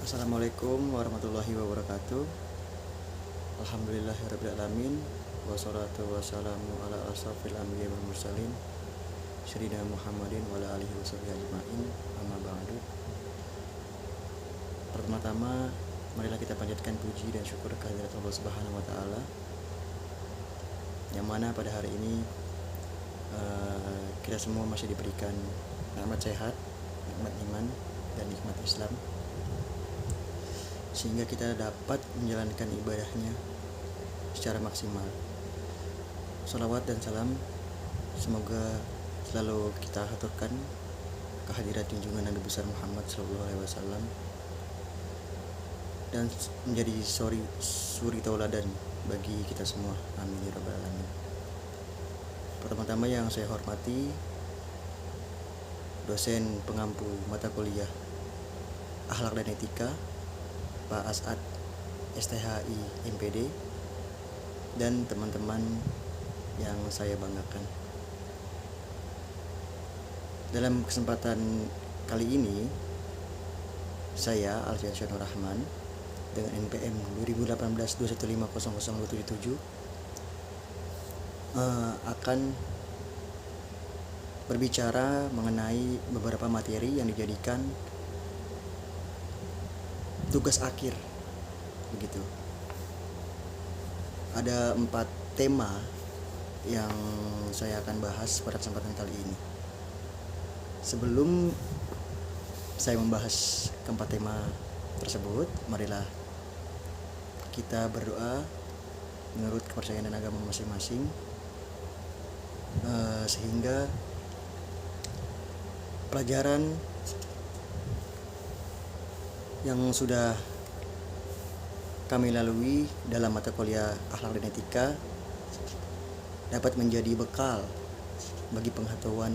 Assalamualaikum warahmatullahi wabarakatuh. Alhamdulillahirrabbilalamin. Wassalatu wassalamu ala asrafil anbiya wal mursalin Sayyidina Muhammadin wa ala alihi washabihi ajma'in. Amma ba'du. Pertama-tama marilah kita panjatkan puji dan syukur kehadirat Allah Subhanahu wa taala, yang mana pada hari ini kita semua masih diberikan nikmat sehat, nikmat iman, dan nikmat Islam, sehingga kita dapat menjalankan ibadahnya secara maksimal. Sholawat dan salam semoga selalu kita haturkan kehadirat junjungan Nabi besar Muhammad SAW, dan menjadi suri tauladan bagi kita semua. Amin ya rabbal alamin. Pertama-tama yang saya hormati dosen pengampu mata kuliah Akhlak dan Etika Pak As'ad STHI MPD, dan teman-teman yang saya banggakan. Dalam kesempatan kali ini, saya Alfiansyah Nur Rahman dengan NPM 201821500077 akan berbicara mengenai beberapa materi yang dijadikan tugas akhir, begitu. Ada 4 tema yang saya akan bahas pada kesempatan kali ini. Sebelum saya membahas keempat tema tersebut, marilah kita berdoa menurut kepercayaan dan agama masing-masing, sehingga pelajaran yang sudah kami lalui dalam mata kuliah Akhlak dan Etika dapat menjadi bekal bagi pengetahuan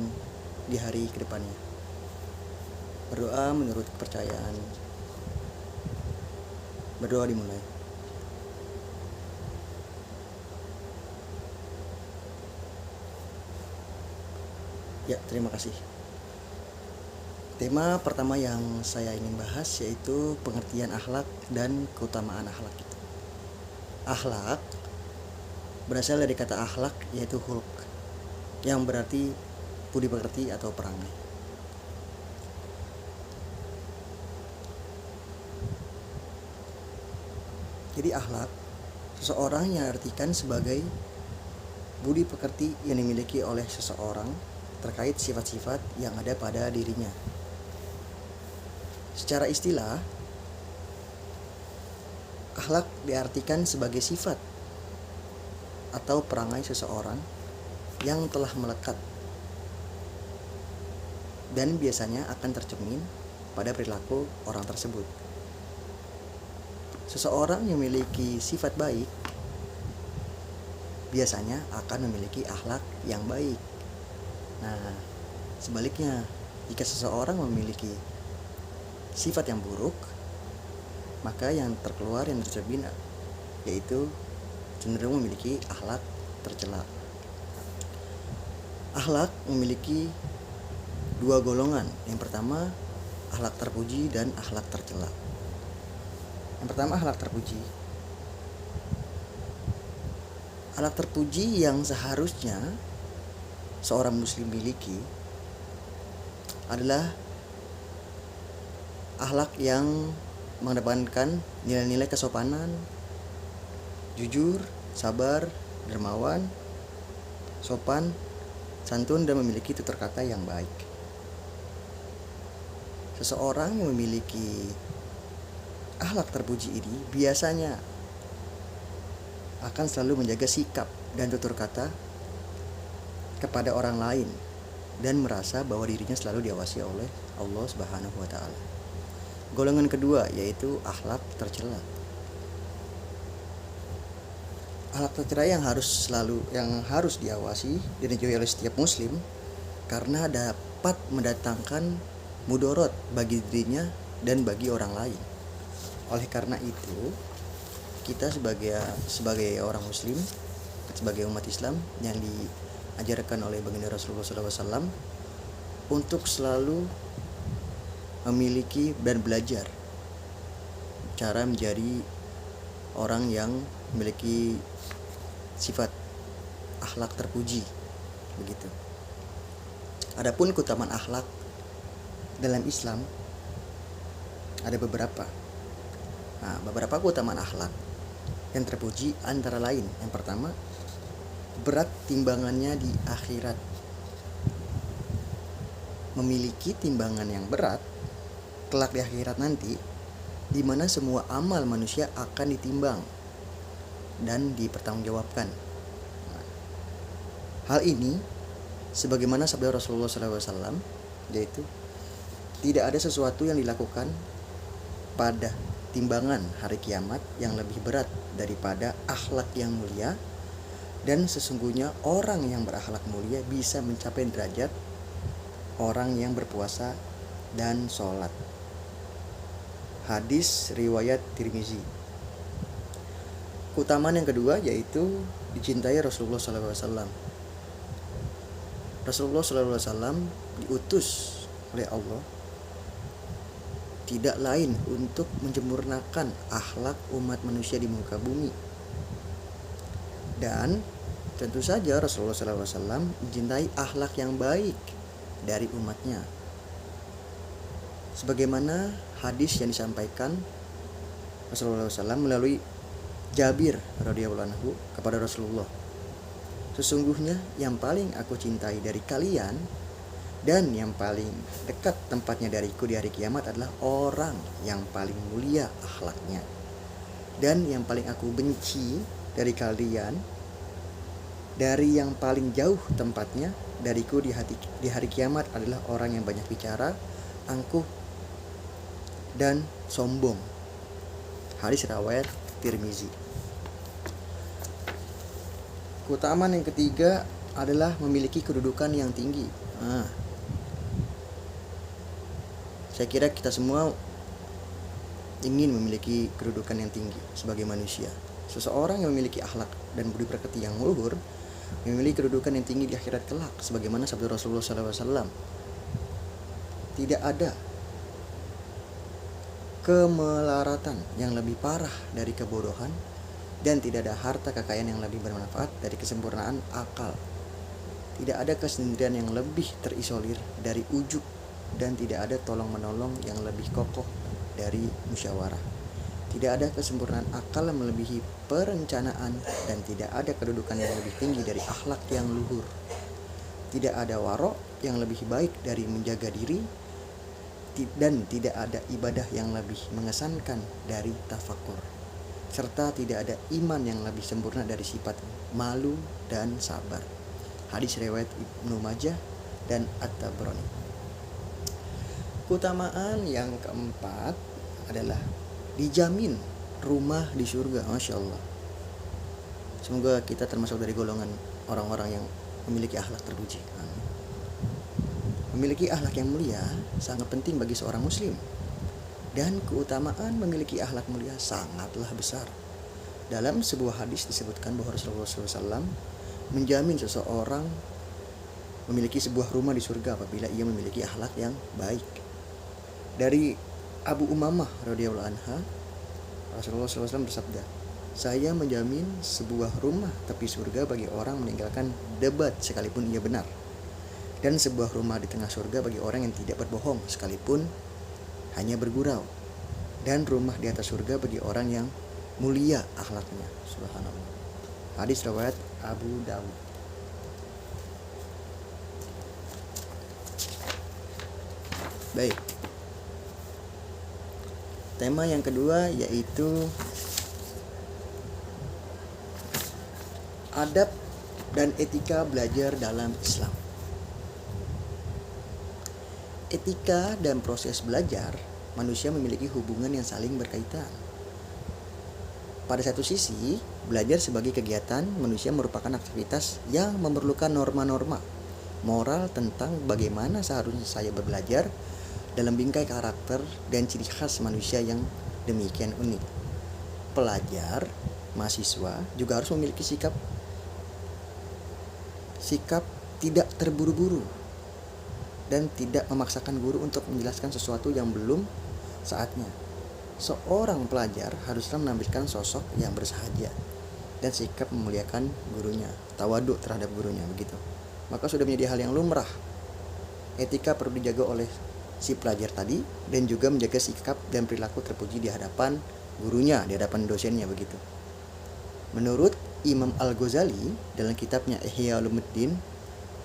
di hari kedepannya. Berdoa menurut kepercayaan. Berdoa dimulai. Ya, terima kasih. Tema pertama yang saya ingin bahas yaitu pengertian akhlak dan keutamaan akhlak itu. Akhlak berasal dari kata akhlak, yaitu khulq, yang berarti budi pekerti atau perangai. Jadi akhlak seseorang yang artikan sebagai budi pekerti yang dimiliki oleh seseorang terkait sifat-sifat yang ada pada dirinya. Secara istilah, akhlak diartikan sebagai sifat atau perangai seseorang yang telah melekat dan biasanya akan tercermin pada perilaku orang tersebut. Seseorang yang memiliki sifat baik biasanya akan memiliki akhlak yang baik. Nah, sebaliknya, jika seseorang memiliki sifat yang buruk, maka yang terkeluar, yang tercermin, yaitu cenderung memiliki akhlak tercela. Akhlak memiliki 2 golongan. Yang pertama, akhlak terpuji dan akhlak tercela. Yang pertama, akhlak terpuji. Akhlak terpuji yang seharusnya seorang muslim miliki adalah akhlak yang mengedepankan nilai-nilai kesopanan, jujur, sabar, dermawan, sopan, santun, dan memiliki tutur kata yang baik. Seseorang yang memiliki akhlak terpuji ini biasanya akan selalu menjaga sikap dan tutur kata kepada orang lain dan merasa bahwa dirinya selalu diawasi oleh Allah Subhanahu wa taala. Golongan kedua yaitu akhlak tercela. Akhlak tercela yang harus diawasi dan dijauhi oleh setiap muslim karena dapat mendatangkan mudorot bagi dirinya dan bagi orang lain. Oleh karena itu, kita sebagai orang muslim, sebagai umat Islam yang diajarkan oleh baginda Rasulullah SAW untuk selalu memiliki dan belajar cara menjadi orang yang memiliki sifat akhlak terpuji, begitu. Adapun keutamaan akhlak dalam Islam ada beberapa. Nah, beberapa keutamaan akhlak yang terpuji antara lain, yang pertama, berat timbangannya di akhirat. Memiliki timbangan yang berat kelak di akhirat nanti, di mana semua amal manusia akan ditimbang dan dipertanggungjawabkan. Nah, hal ini sebagaimana sabda Rasulullah SAW, yaitu tidak ada sesuatu yang dilakukan pada timbangan hari kiamat yang lebih berat daripada akhlak yang mulia, dan sesungguhnya orang yang berakhlak mulia bisa mencapai derajat orang yang berpuasa dan sholat. Hadis riwayat Tirmizi. Keutamaan yang kedua yaitu dicintai Rasulullah SAW. Rasulullah SAW diutus oleh Allah tidak lain untuk menyempurnakan akhlak umat manusia di muka bumi. Dan tentu saja Rasulullah SAW mencintai akhlak yang baik dari umatnya. Sebagaimana hadis yang disampaikan Rasulullah SAW melalui Jabir radhiyallahu anhu kepada Rasulullah, sesungguhnya yang paling aku cintai dari kalian dan yang paling dekat tempatnya dariku di hari kiamat adalah orang yang paling mulia akhlaknya, dan yang paling aku benci dari kalian dari yang paling jauh tempatnya dariku di hari kiamat adalah orang yang banyak bicara, angkuh, dan sombong. Hadis riwayat Tirmizi. Keutamaan yang ketiga adalah memiliki kedudukan yang tinggi. Saya kira kita semua ingin memiliki kedudukan yang tinggi sebagai manusia. Seseorang yang memiliki akhlak dan budi pekerti yang luhur memiliki kedudukan yang tinggi di akhirat kelak, sebagaimana sabda Rasulullah SAW. Tidak ada kemelaratan yang lebih parah dari kebodohan, dan tidak ada harta kekayaan yang lebih bermanfaat dari kesempurnaan akal. Tidak ada kesendirian yang lebih terisolir dari ujub, dan tidak ada tolong-menolong yang lebih kokoh dari musyawarah. Tidak ada kesempurnaan akal yang melebihi perencanaan, dan tidak ada kedudukan yang lebih tinggi dari akhlak yang luhur. Tidak ada warok yang lebih baik dari menjaga diri, dan tidak ada ibadah yang lebih mengesankan dari tafakur, serta tidak ada iman yang lebih sempurna dari sifat malu dan sabar. Hadis riwayat Ibnu Majah dan At-Tabrani. Keutamaan yang keempat adalah dijamin rumah di surga. Masya Allah. Semoga kita termasuk dari golongan orang-orang yang memiliki akhlak terpuji. Memiliki akhlak yang mulia sangat penting bagi seorang muslim, dan keutamaan memiliki akhlak mulia sangatlah besar. Dalam sebuah hadis disebutkan bahwa Rasulullah SAW menjamin seseorang memiliki sebuah rumah di surga apabila ia memiliki akhlak yang baik. Dari Abu Umamah radhiyallahu anha, Rasulullah SAW bersabda, saya menjamin sebuah rumah tepi surga bagi orang meninggalkan debat sekalipun ia benar, dan sebuah rumah di tengah surga bagi orang yang tidak berbohong sekalipun hanya bergurau, dan rumah di atas surga bagi orang yang mulia akhlaknya. Subhanallah. Hadis riwayat Abu Dawud. Baik. Tema yang kedua yaitu adab dan etika belajar dalam Islam. Etika dan proses belajar manusia memiliki hubungan yang saling berkaitan. Pada satu sisi, belajar sebagai kegiatan manusia merupakan aktivitas yang memerlukan norma-norma moral tentang bagaimana seharusnya saya berbelajar dalam bingkai karakter dan ciri khas manusia yang demikian unik. Pelajar, mahasiswa juga harus memiliki sikap tidak terburu-buru dan tidak memaksakan guru untuk menjelaskan sesuatu yang belum saatnya. seorang pelajar haruslah menampilkan sosok yang bersahaja dan sikap memuliakan gurunya, tawaduk terhadap gurunya begitu. Maka sudah menjadi hal yang lumrah. Etika perlu dijaga oleh si pelajar tadi dan juga menjaga sikap dan perilaku terpuji di hadapan gurunya, di hadapan dosennya begitu. Menurut Imam Al-Ghazali dalam kitabnya Ihya Ulumuddin,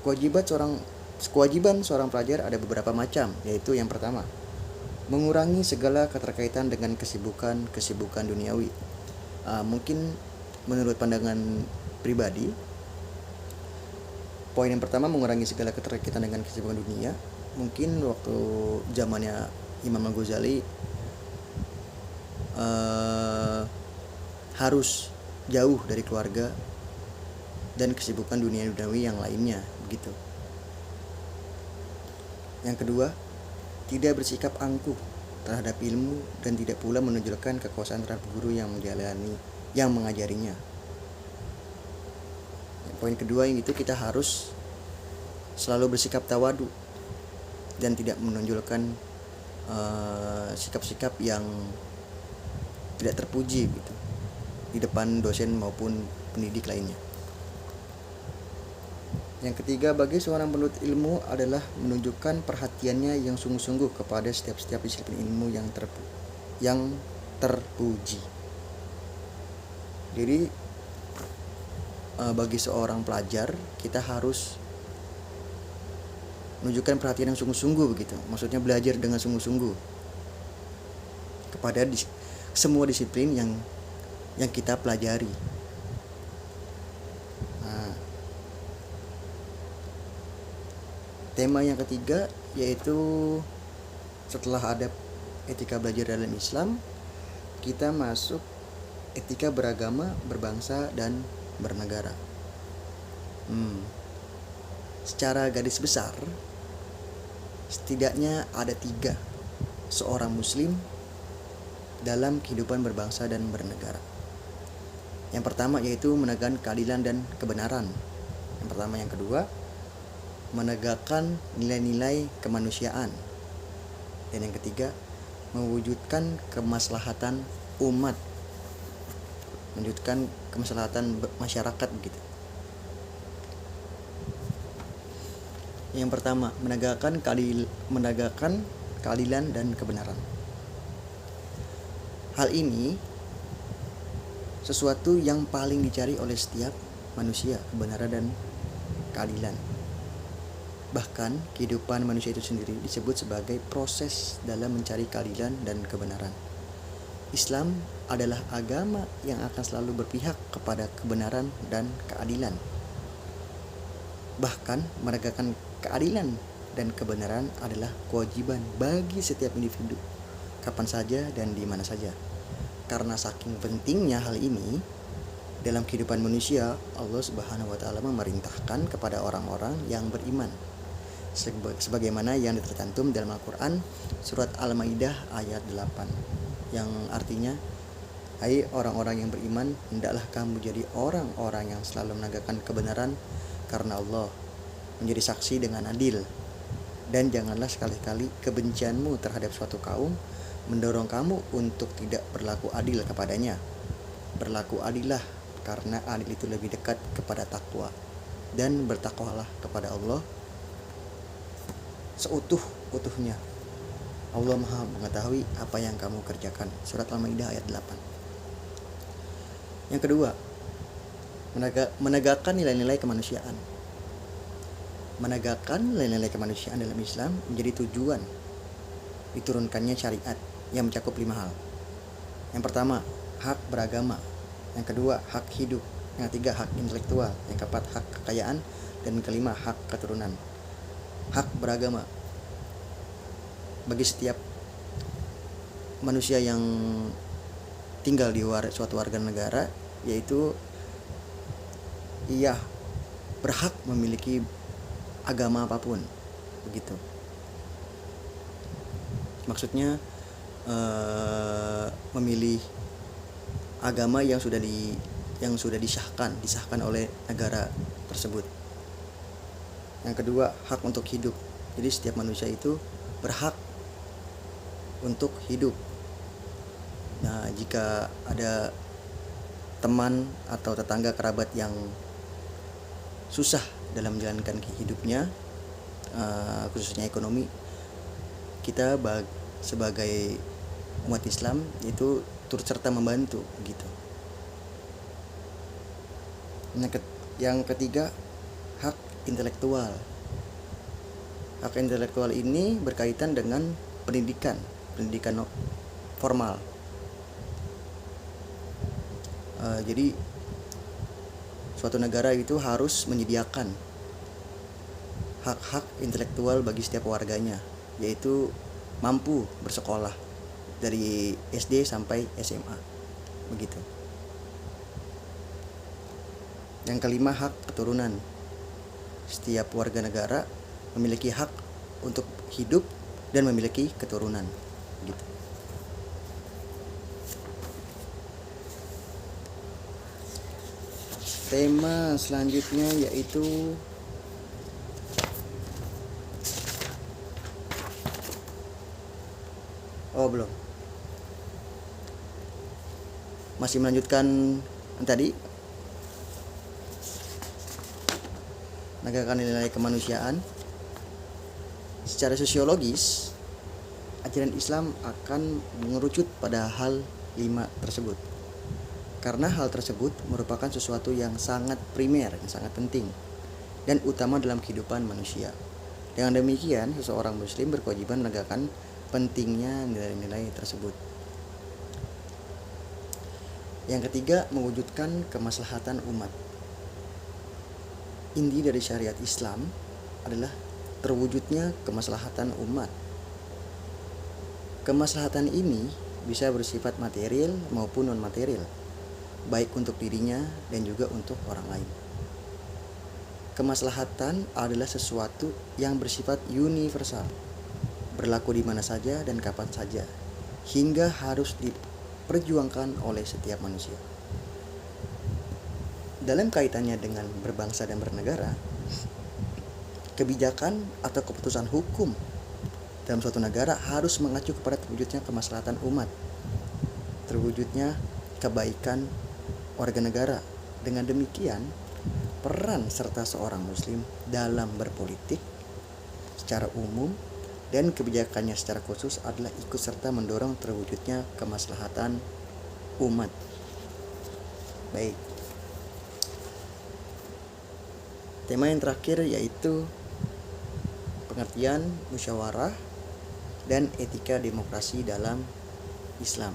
kewajiban seorang pelajar ada beberapa macam, yaitu yang pertama, mengurangi segala keterkaitan dengan kesibukan duniawi. Mungkin menurut pandangan pribadi, poin yang pertama, mengurangi segala keterkaitan dengan kesibukan dunia. Mungkin waktu zamannya Imam Al-Ghazali harus jauh dari keluarga dan kesibukan dunia duniawi yang lainnya begitu. Yang kedua, tidak bersikap angkuh terhadap ilmu dan tidak pula menunjukkan kekuasaan terhadap guru yang mengajarinya. Poin kedua yang itu, kita harus selalu bersikap tawadu dan tidak menunjukkan sikap-sikap yang tidak terpuji gitu di depan dosen maupun pendidik lainnya. Yang ketiga, bagi seorang penuntut ilmu adalah menunjukkan perhatiannya yang sungguh-sungguh kepada setiap disiplin ilmu yang terpuji. Jadi bagi seorang pelajar, kita harus menunjukkan perhatian yang sungguh-sungguh begitu. Maksudnya belajar dengan sungguh-sungguh kepada semua disiplin yang kita pelajari. Tema yang ketiga yaitu setelah ada etika belajar dalam Islam, kita masuk etika beragama, berbangsa, dan bernegara. Secara garis besar, setidaknya ada 3 seorang muslim dalam kehidupan berbangsa dan bernegara. Yang pertama yaitu menegakkan keadilan dan kebenaran. Yang kedua, menegakkan nilai-nilai kemanusiaan. Dan yang ketiga, mewujudkan kemaslahatan umat, mewujudkan kemaslahatan masyarakat begitu. Yang pertama, menegakkan keadilan dan kebenaran. Hal ini sesuatu yang paling dicari oleh setiap manusia, kebenaran dan keadilan. Bahkan kehidupan manusia itu sendiri disebut sebagai proses dalam mencari keadilan dan kebenaran. Islam adalah agama yang akan selalu berpihak kepada kebenaran dan keadilan. Bahkan menegakkan keadilan dan kebenaran adalah kewajiban bagi setiap individu, kapan saja dan di mana saja. Karena saking pentingnya hal ini dalam kehidupan manusia, Allah Subhanahu wa taala memerintahkan kepada orang-orang yang beriman sebagaimana yang tercantum dalam Al-Qur'an surat Al-Maidah ayat 8, yang artinya, hai orang-orang yang beriman, hendaklah kamu jadi orang-orang yang selalu menegakkan kebenaran karena Allah, menjadi saksi dengan adil, dan janganlah sekali-kali kebencianmu terhadap suatu kaum mendorong kamu untuk tidak berlaku adil kepadanya. Berlaku adillah, karena adil itu lebih dekat kepada takwa, dan bertakwalah kepada Allah seutuh-utuhnya. Allah Maha mengetahui apa yang kamu kerjakan. Surat Al-Maidah ayat 8. Yang kedua, menegakkan nilai-nilai kemanusiaan. Menegakkan nilai-nilai kemanusiaan dalam Islam menjadi tujuan diturunkannya syariat yang mencakup 5 hal. Yang pertama, hak beragama. Yang kedua, hak hidup. Yang ketiga, hak intelektual. Yang keempat, hak kekayaan. Dan kelima, hak keturunan. Hak beragama. Bagi setiap manusia yang tinggal di suatu warga negara, yaitu ia berhak memiliki agama apapun, begitu. Maksudnya memilih agama yang sudah disahkan oleh negara tersebut. Yang kedua, hak untuk hidup. Jadi setiap manusia itu berhak untuk hidup. Nah, jika ada teman atau tetangga kerabat yang susah dalam menjalankan hidupnya, khususnya ekonomi, kita sebagai umat Islam itu turut serta membantu gitu. Yang ketiga, hak intelektual. Hak intelektual ini berkaitan dengan pendidikan formal. Jadi suatu negara itu harus menyediakan hak-hak intelektual bagi setiap warganya, yaitu mampu bersekolah dari SD sampai SMA, begitu. Yang kelima, hak keturunan. Setiap warga negara memiliki hak untuk hidup dan memiliki keturunan, gitu. Tema selanjutnya yaitu belum. Masih melanjutkan tadi, menegakkan nilai kemanusiaan. Secara sosiologis, ajaran Islam akan mengerucut pada hal 5 tersebut. Karena hal tersebut merupakan sesuatu yang sangat primer, yang sangat penting dan utama dalam kehidupan manusia. Dengan demikian, seseorang muslim berkewajiban menegakkan pentingnya nilai-nilai tersebut. Yang ketiga, mewujudkan kemaslahatan umat. Inti dari syariat Islam adalah terwujudnya kemaslahatan umat. Kemaslahatan ini bisa bersifat material maupun non-material, baik untuk dirinya dan juga untuk orang lain. Kemaslahatan adalah sesuatu yang bersifat universal, berlaku di mana saja dan kapan saja, hingga harus diperjuangkan oleh setiap manusia. Dalam kaitannya dengan berbangsa dan bernegara, kebijakan atau keputusan hukum dalam suatu negara harus mengacu kepada terwujudnya kemaslahatan umat, terwujudnya kebaikan warga negara. Dengan demikian, peran serta seorang muslim dalam berpolitik secara umum dan kebijakannya secara khusus adalah ikut serta mendorong terwujudnya kemaslahatan umat. Baik. Tema yang terakhir yaitu pengertian musyawarah dan etika demokrasi dalam Islam.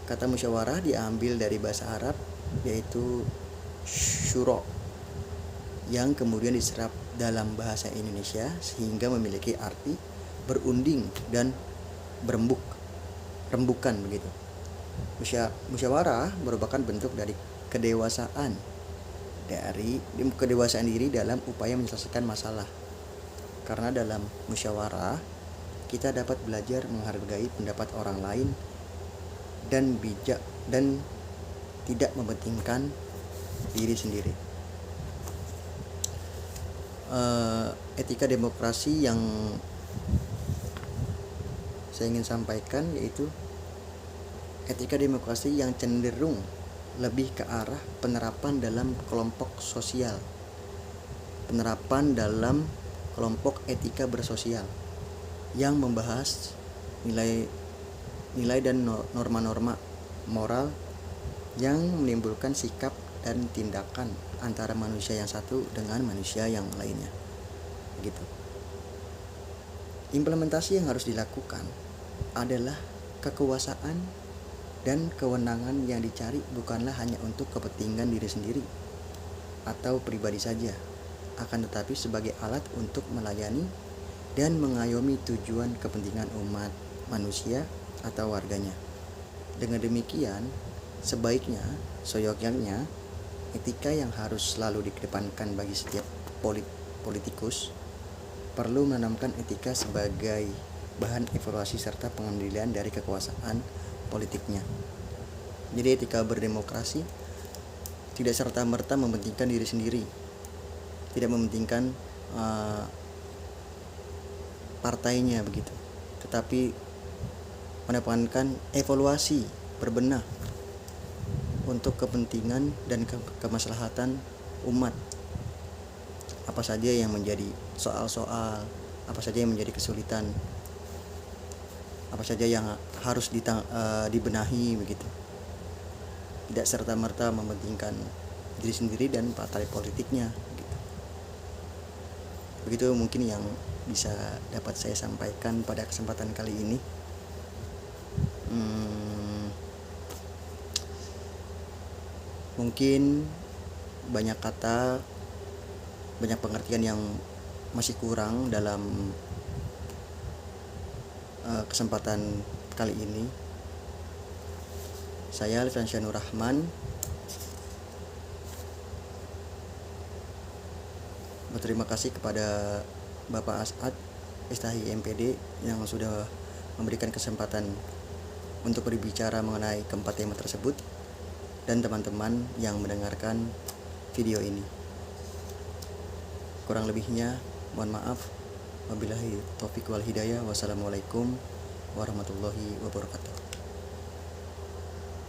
Kata musyawarah diambil dari bahasa Arab yaitu syura, yang kemudian diserap dalam bahasa Indonesia sehingga memiliki arti berunding dan rembukan begitu. Musyawarah merupakan bentuk dari kedewasaan diri dalam upaya menyelesaikan masalah. Karena dalam musyawarah kita dapat belajar menghargai pendapat orang lain dan bijak dan tidak mementingkan diri sendiri. Etika demokrasi yang saya ingin sampaikan yaitu etika demokrasi yang cenderung lebih ke arah penerapan dalam kelompok sosial, penerapan dalam kelompok etika bersosial yang membahas nilai dan norma-norma moral yang menimbulkan sikap dan tindakan antara manusia yang satu dengan manusia yang lainnya. Gitu. Implementasi yang harus dilakukan adalah kekuasaan dan kewenangan yang dicari bukanlah hanya untuk kepentingan diri sendiri atau pribadi saja, akan tetapi sebagai alat untuk melayani dan mengayomi tujuan kepentingan umat manusia atau warganya. Dengan demikian, seyogyanya etika yang harus selalu dikedepankan bagi setiap politikus perlu menanamkan etika sebagai bahan evaluasi serta pengendalian dari kekuasaan politiknya. Jadi etika berdemokrasi tidak serta-merta mementingkan diri sendiri, tidak mementingkan partainya begitu, tetapi mengedepankan evaluasi berbenah untuk kepentingan dan kemaslahatan umat. Apa saja yang menjadi soal-soal, apa saja yang menjadi kesulitan, apa saja yang harus dibenahi begitu. Tidak serta-merta mementingkan diri sendiri dan partai politiknya gitu. Begitu mungkin yang bisa dapat saya sampaikan pada kesempatan kali ini. Mungkin banyak kata, banyak pengertian yang masih kurang dalam kesempatan kali ini. Saya Alfian Syanur Rahman berterima kasih kepada Bapak As'ad Istahi MPD yang sudah memberikan kesempatan untuk berbicara mengenai keempat tema tersebut, dan teman-teman yang mendengarkan video ini. Kurang lebihnya mohon maaf. Wabillahi taufiq wal hidayah. Wassalamualaikum warahmatullahi wabarakatuh.